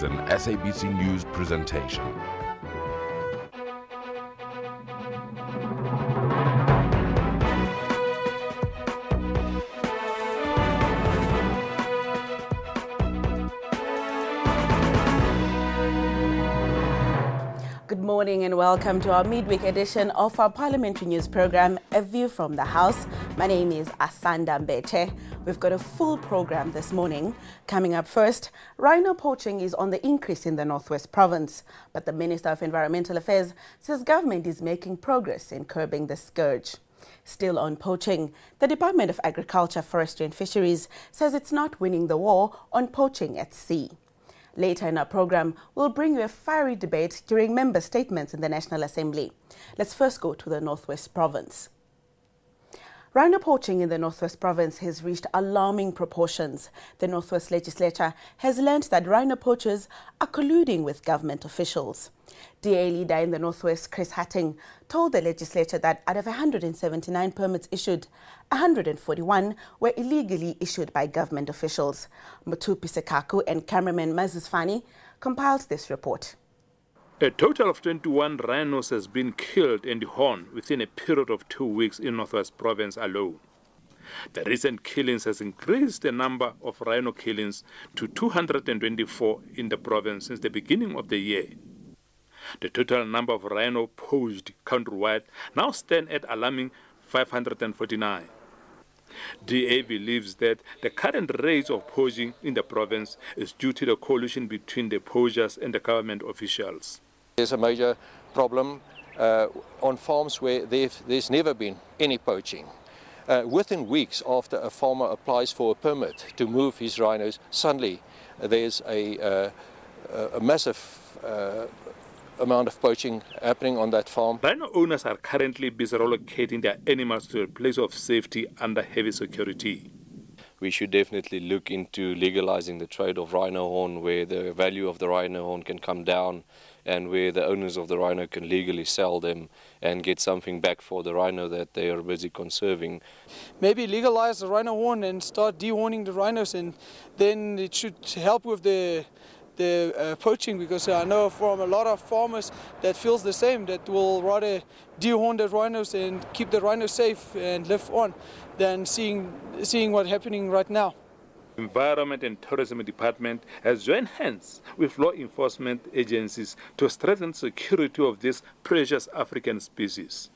an SABC News presentation. Good morning and welcome to our midweek edition of our parliamentary news program, A View from the House. My name is Asanda Mbeche. We've got a full program this morning. Coming up first, rhino poaching is on the increase in the Northwest Province, but the Minister of Environmental Affairs says government is making progress in curbing the scourge. Still on poaching, the Department of Agriculture, Forestry and Fisheries says it's not winning the war on poaching at sea. Later in our program, we'll bring you a fiery debate during member statements in the National Assembly. Let's first go to the Northwest Province. Rhino poaching in the Northwest Province has reached alarming proportions. The Northwest Legislature has learned that rhino poachers are colluding with government officials. DA leader in the Northwest, Chris Hatting, told the legislature that out of 179 permits issued, 141 were illegally issued by government officials. Mutupi Sekaku and cameraman Mazis Fani compiled this report. A total of 21 rhinos has been killed and horned within a period of 2 weeks in Northwest Province alone. The recent killings has increased the number of rhino killings to 224 in the province since the beginning of the year. The total number of rhino poached countrywide now stand at alarming 549. DA believes that the current rate of poaching in the province is due to the coalition between the poachers and the government officials. There's a major problem on farms where there's never been any poaching. Within weeks after a farmer applies for a permit to move his rhinos, suddenly there's a massive amount of poaching happening on that farm. Rhino owners are currently busy relocating their animals to a place of safety under heavy security. We should definitely look into legalizing the trade of rhino horn, where the value of the rhino horn can come down and where the owners of the rhino can legally sell them and get something back for the rhino that they are busy conserving. Maybe legalize the rhino horn and start dehorning the rhinos, and then it should help with the poaching, because I know from a lot of farmers that feels the same, that will rather dehorn the rhinos and keep the rhinos safe and live on than seeing what's happening right now. Environment and Tourism Department has joined hands with law enforcement agencies to strengthen security of this precious African species.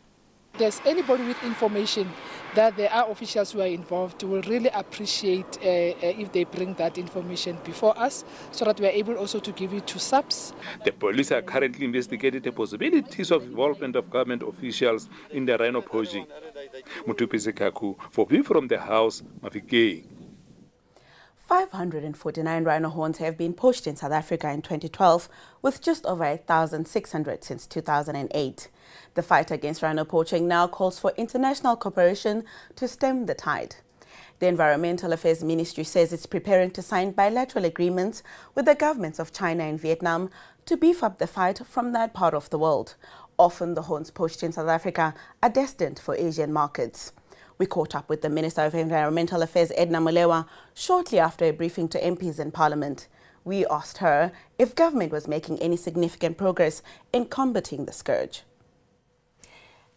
There's anybody with information that there are officials who are involved, will really appreciate if they bring that information before us, so that we are able also to give it to SAPS. The police are currently investigating the possibilities of involvement of government officials in the rhino poaching. Mutupi Sekaku, for View from the House, Mafikeng. 549 rhino horns have been poached in South Africa in 2012, with just over 1,600 since 2008. The fight against rhino poaching now calls for international cooperation to stem the tide. The Environmental Affairs Ministry says it's preparing to sign bilateral agreements with the governments of China and Vietnam to beef up the fight from that part of the world. Often the horns poached in South Africa are destined for Asian markets. We caught up with the Minister of Environmental Affairs, Edna Molewa, shortly after a briefing to MPs in Parliament. We asked her if government was making any significant progress in combating the scourge.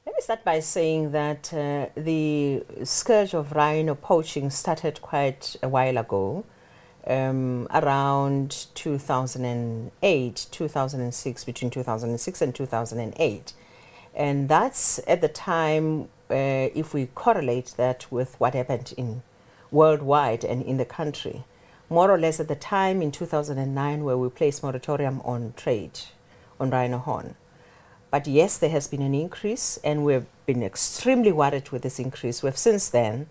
Let me start by saying that the scourge of rhino poaching started quite a while ago, around 2008, 2006, between 2006 and 2008. And that's at the time, if we correlate that with what happened in worldwide and in the country, more or less at the time in 2009 where we placed moratorium on trade on rhino horn. But yes, there has been an increase, and we've been extremely worried with this increase. We've since then,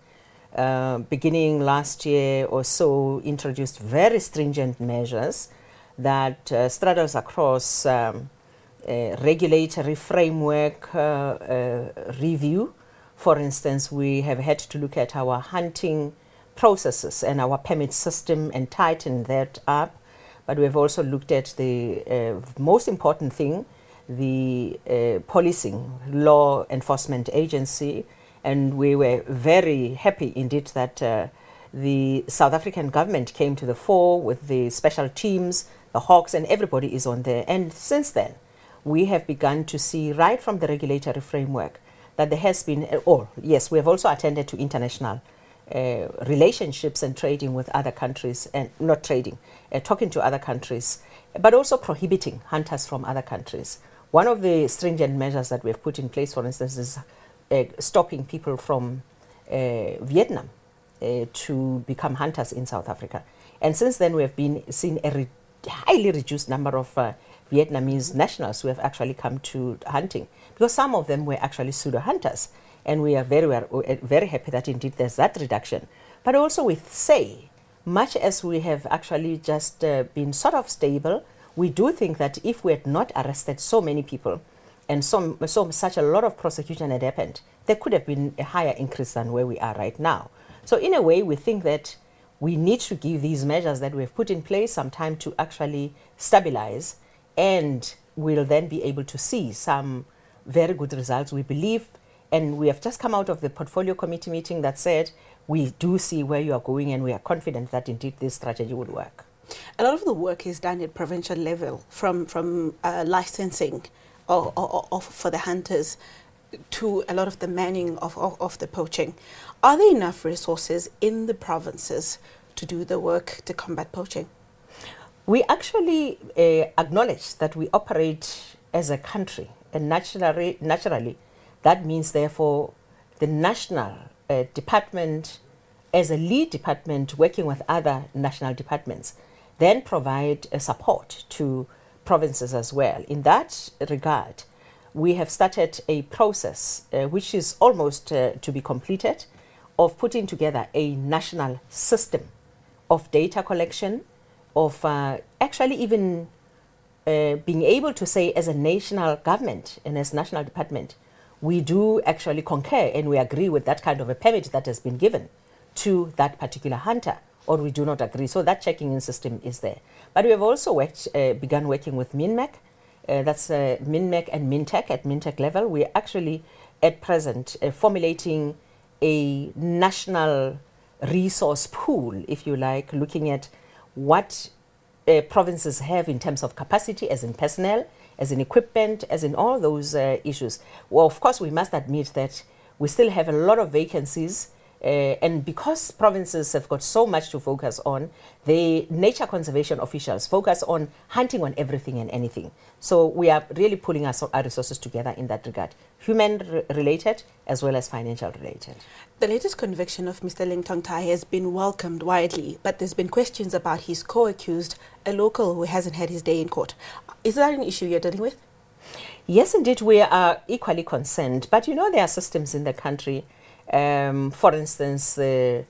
beginning last year or so, introduced very stringent measures that straddles across regulatory framework review. For instance, we have had to look at our hunting processes and our permit system and tighten that up. But we've also looked at the most important thing, the policing law enforcement agency, and we were very happy indeed that the South African government came to the fore with the special teams the hawks, and everybody is on there. And since then, we have begun to see right from the regulatory framework that there has been, yes, we have also attended to international relationships and trading with other countries, and not trading, talking to other countries, but also prohibiting hunters from other countries. One of the stringent measures that we've put in place, for instance, is stopping people from Vietnam to become hunters in South Africa. And since then, we have been seeing a highly reduced number of Vietnamese nationals who have actually come to hunting, because some of them were actually pseudo hunters. And we are very happy that indeed there's that reduction. But also with say, much as we have actually just been sort of stable, we do think that if we had not arrested so many people and such a lot of prosecution had happened, there could have been a higher increase than where we are right now. So in a way, we think that we need to give these measures that we've put in place some time to actually stabilize, and we'll then be able to see some very good results, we believe. And we have just come out of the portfolio committee meeting that said we do see where you are going, and we are confident that indeed this strategy would work. A lot of the work is done at provincial level, from licensing for the hunters to a lot of the manning of the poaching. Are there enough resources in the provinces to do the work to combat poaching? We actually acknowledge that we operate as a country, and naturally that means, therefore, the national department, as a lead department working with other national departments, then provide support to provinces as well. In that regard, we have started a process which is almost to be completed, of putting together a national system of data collection, of actually even being able to say, as a national government and as national department, we do actually concur and we agree with that kind of a permit that has been given to that particular hunter, or we do not agree. So that checking in system is there. But we have also begun working with MINMEC. That's MINMEC and MINTEC at MINTEC level. We are actually at present formulating a national resource pool, if you like, looking at what provinces have in terms of capacity, as in personnel, as in equipment, as in all those issues. Well, of course, we must admit that we still have a lot of vacancies, and because provinces have got so much to focus on, the nature conservation officials focus on hunting on everything and anything. So we are really pulling our resources together in that regard, human-related as well as financial-related. The latest conviction of Mr. Ling Tongtai has been welcomed widely, but there's been questions about his co-accused, a local who hasn't had his day in court. Is that an issue you're dealing with? Yes, indeed, we are equally concerned. But you know, there are systems in the country, for instance, a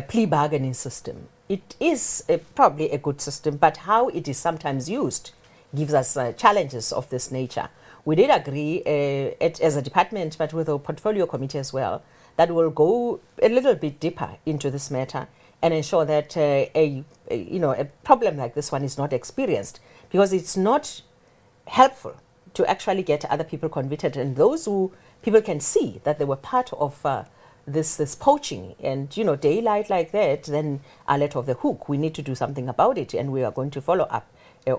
plea bargaining system. It is probably a good system, but how it is sometimes used gives us challenges of this nature. We did agree as a department, but with our portfolio committee as well, that will go a little bit deeper into this matter and ensure that a problem like this one is not experienced, because it's not helpful to actually get other people convicted, and those who people can see that they were part of this poaching, and daylight like that, then are let off the hook. We need to do something about it, and we are going to follow up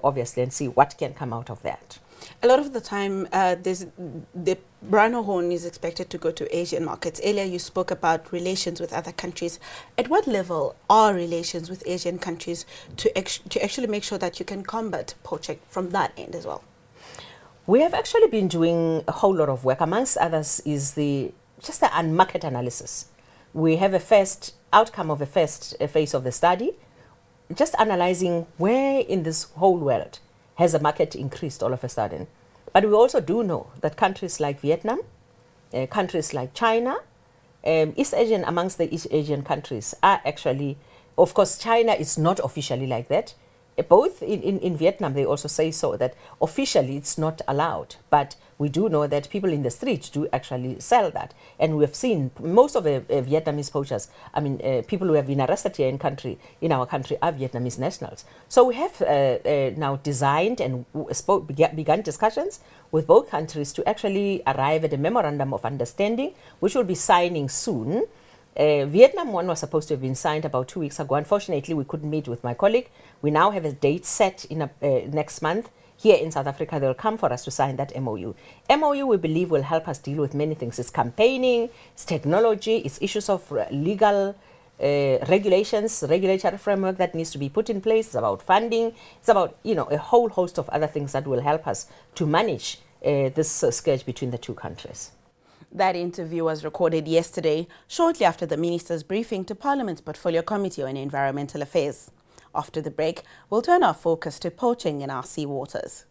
obviously and see what can come out of that. A lot of the time, the rhino horn is expected to go to Asian markets. Earlier, you spoke about relations with other countries. At what level are relations with Asian countries to actually make sure that you can combat poaching from that end as well? We have actually been doing a whole lot of work. Amongst others is just the market analysis. We have a first outcome of a first phase of the study, just analyzing where in this whole world has the market increased all of a sudden. But we also do know that countries like Vietnam, countries like China, East Asian, amongst the East Asian countries are actually, of course, China is not officially like that. Both in Vietnam, they also say so, that officially it's not allowed. But we do know that people in the streets do actually sell that. And we have seen most of the Vietnamese poachers, people who have been arrested here in our country are Vietnamese nationals. So we have now designed and begun discussions with both countries to actually arrive at a memorandum of understanding, which will be signing soon, Vietnam one was supposed to have been signed about 2 weeks ago. Unfortunately, we couldn't meet with my colleague. We now have a date set in next month. Here in South Africa, they'll come for us to sign that MOU. MOU, we believe, will help us deal with many things. It's campaigning, it's technology, it's issues of legal regulations, regulatory framework that needs to be put in place. It's about funding. It's about, a whole host of other things that will help us to manage this scourge between the two countries. That interview was recorded yesterday, shortly after the Minister's briefing to Parliament's Portfolio Committee on Environmental Affairs. After the break, we'll turn our focus to poaching in our sea waters.